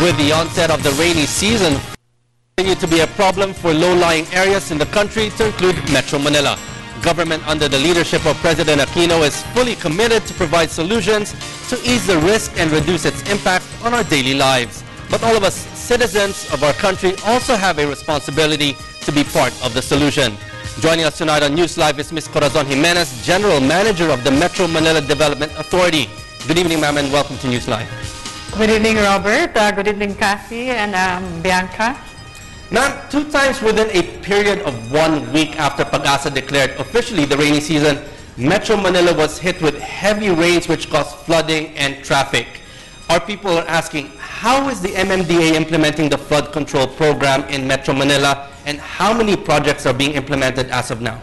With the onset of the rainy season, continue to be a problem for low-lying areas in the country, to include Metro Manila. Government under the leadership of President Aquino is fully committed to provide solutions to ease the risk and reduce its impact on our daily lives. But all of us citizens of our country also have a responsibility to be part of the solution. Joining us tonight on NewsLife is Ms. Corazon Jimenez, General Manager of the Metro Manila Development Authority. Good evening, ma'am, and welcome to NewsLife. Good evening, Robert. Good evening, Kathy and Bianca. Ma'am, 2 times within a period of 1 week after Pag-asa declared officially the rainy season, Metro Manila was hit with heavy rains which caused flooding and traffic. Our people are asking, how is the MMDA implementing the flood control program in Metro Manila, and how many projects are being implemented as of now?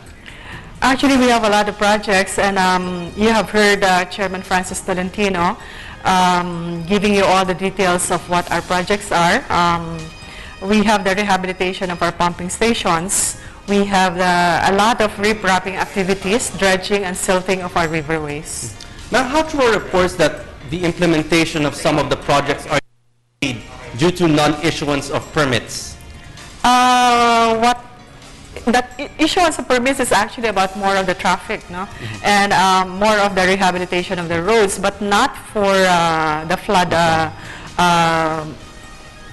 Actually, we have a lot of projects, and you have heard Chairman Francis Tolentino giving you all the details of what our projects are. We have the rehabilitation of our pumping stations. We have a lot of repropping activities, dredging and silting of our riverways. Now, how true are reports that the implementation of some of the projects are delayed due to non-issuance of permits? That issuance of permits is actually about more of the traffic, no? And more of the rehabilitation of the roads, but not for the flood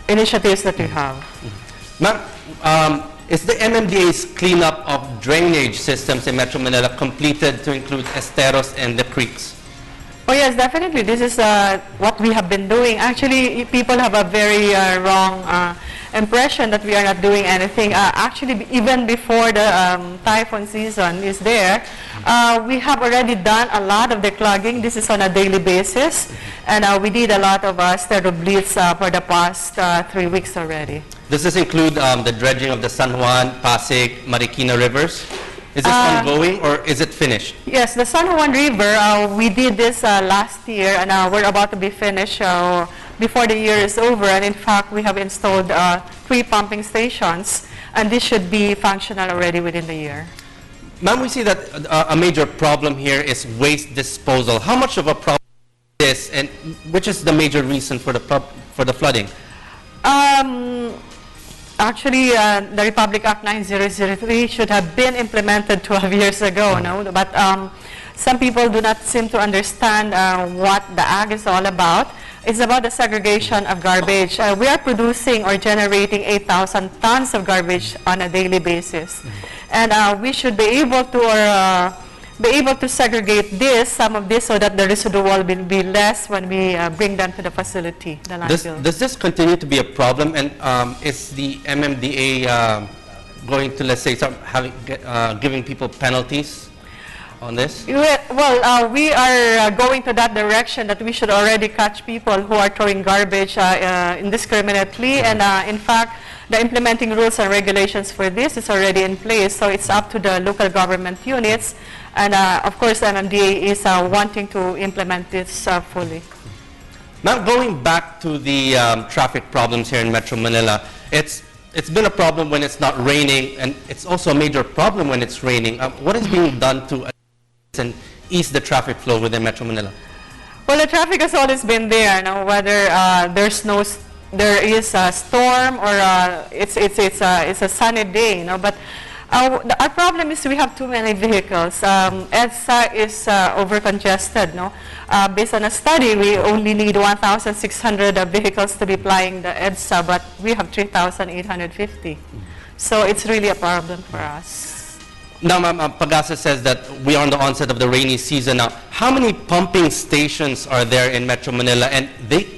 initiatives that we have. Ma'am, is the MMDA's cleanup of drainage systems in Metro Manila completed to include esteros and the creeks? Oh yes, definitely. This is what we have been doing. Actually, people have a very wrong impression that we are not doing anything. Actually, even before the typhoon season is there, we have already done a lot of declogging. This is on a daily basis. And we did a lot of stero bleeds for the past 3 weeks already. Does this include the dredging of the San Juan, Pasig, Marikina rivers? Is this ongoing or is it finished? Yes, the San Juan River, we did this last year, and we're about to be finished before the year is over. And in fact, we have installed 3 pumping stations, and this should be functional already within the year. Ma'am, we see that a major problem here is waste disposal. How much of a problem is this, and which is the major reason for the flooding? Actually, the Republic Act 9003 should have been implemented 12 years ago, no? But some people do not seem to understand what the Act is all about. It's about the segregation of garbage. We are producing or generating 8,000 tons of garbage on a daily basis. And we should be able to segregate some of this, so that the residual will be less when we bring them to the facility, the landfill. Does this continue to be a problem, and is the MMDA going to, let's say, start giving people penalties on this? Well, we are going to that direction, that we should already catch people who are throwing garbage indiscriminately, and in fact, the implementing rules and regulations for this is already in place, so it's up to the local government units, and of course, the MMDA is wanting to implement this fully. Now, going back to the traffic problems here in Metro Manila, it's been a problem when it's not raining, and it's also a major problem when it's raining. What is being done to and ease the traffic flow within Metro Manila? Well, the traffic has always been there, no? Whether there is a storm or it's a sunny day, But our problem is we have too many vehicles. EDSA is over-congested, no? Based on a study, we only need 1,600 vehicles to be plying the EDSA, but we have 3,850. So it's really a problem for us. Now, ma'am, Pag-asa says that we are on the onset of the rainy season now. How many pumping stations are there in Metro Manila, and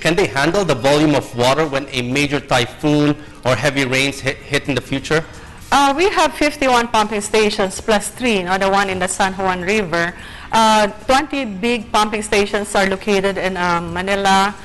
can they handle the volume of water when a major typhoon or heavy rains hit in the future? We have 51 pumping stations plus 3, the one in the San Juan River. 20 big pumping stations are located in Manila,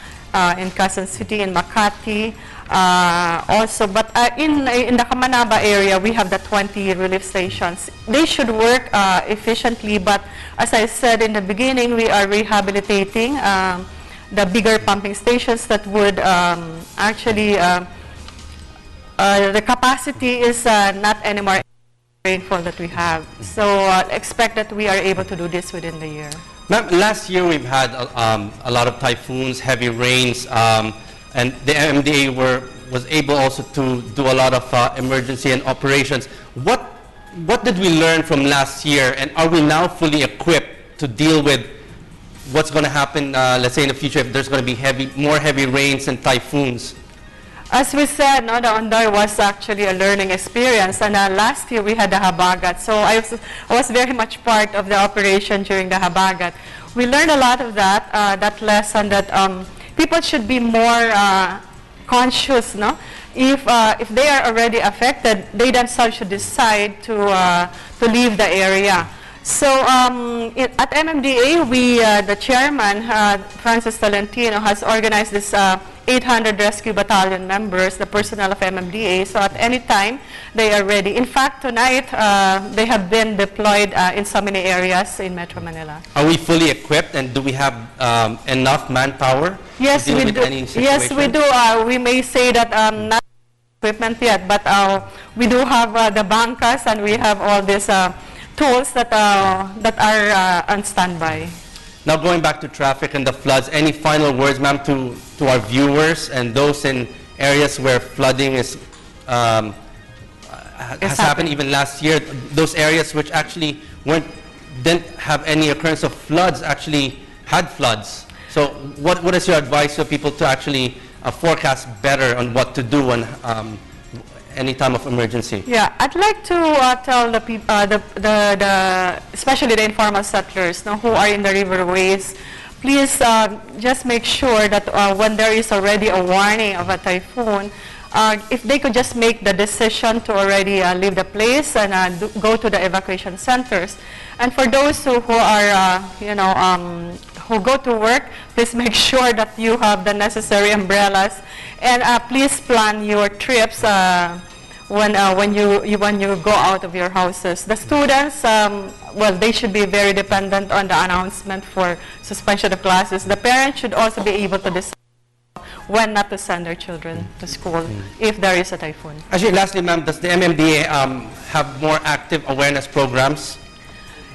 in Quezon City, in Makati. Also, but in the Kamanaba area, we have the 20 relief stations. They should work efficiently, but as I said in the beginning, we are rehabilitating the bigger pumping stations that would actually, the capacity is not anymore rainfall that we have. So expect that we are able to do this within the year. Ma'am, last year we've had a lot of typhoons, heavy rains, and the MMDA was able also to do a lot of emergency and operations. What did we learn from last year, and are we now fully equipped to deal with what's going to happen, let's say in the future, if there's going to be more heavy rains and typhoons? As we said, no, the Ondoy was actually a learning experience, and last year we had the Habagat, so I was very much part of the operation during the Habagat. We learned a lot of that lesson that people should be more conscious, no? If they are already affected, they themselves should decide to leave the area. So at MMDA, the chairman, Francis Tolentino, has organized this 800 rescue battalion members, the personnel of MMDA. So at any time, they are ready. In fact, tonight, they have been deployed in so many areas in Metro Manila. Are we fully equipped, and do we have enough manpower yes, to deal we with do. any situation? Yes, we do. We may say that not equipment yet, but we do have the bancas, and we have all these tools that are on standby. Now going back to traffic and the floods, any final words, ma'am, to our viewers and those in areas where flooding has happened even last year, those areas which actually didn't have any occurrence of floods actually had floods. So what is your advice to people to actually forecast better on what to do on any time of emergency? Yeah, I'd like to tell the people, especially the informal settlers, who are in the riverways, please just make sure that when there is already a warning of a typhoon, if they could just make the decision to already leave the place and go to the evacuation centers. And for those who are, who go to work, please make sure that you have the necessary umbrellas, and please plan your trips when you go out of your houses. The students, well, they should be very dependent on the announcement for suspension of classes. The parents should also be able to decide when not to send their children to school if there is a typhoon. Actually, lastly, ma'am, does the MMDA have more active awareness programs?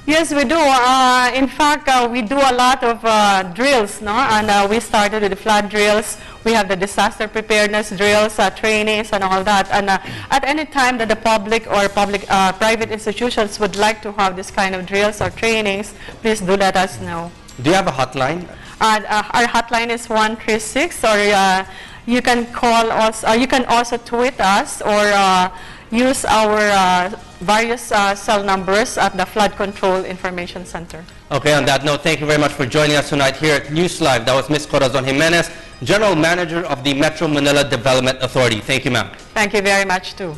Yes, we do. In fact, we do a lot of drills, and we started with the flood drills. We have the disaster preparedness drills, trainings, and all that. And at any time that the public or private institutions would like to have this kind of drills or trainings, please do let us know. Do you have a hotline? Our hotline is 136, or you can call us, or you can also tweet us, or use our various cell numbers at the Flood Control Information Center. Okay, on that note, thank you very much for joining us tonight here at NewsLife. That was Ms. Corazon Jimenez, General Manager of the Metro Manila Development Authority. Thank you, ma'am. Thank you very much, too.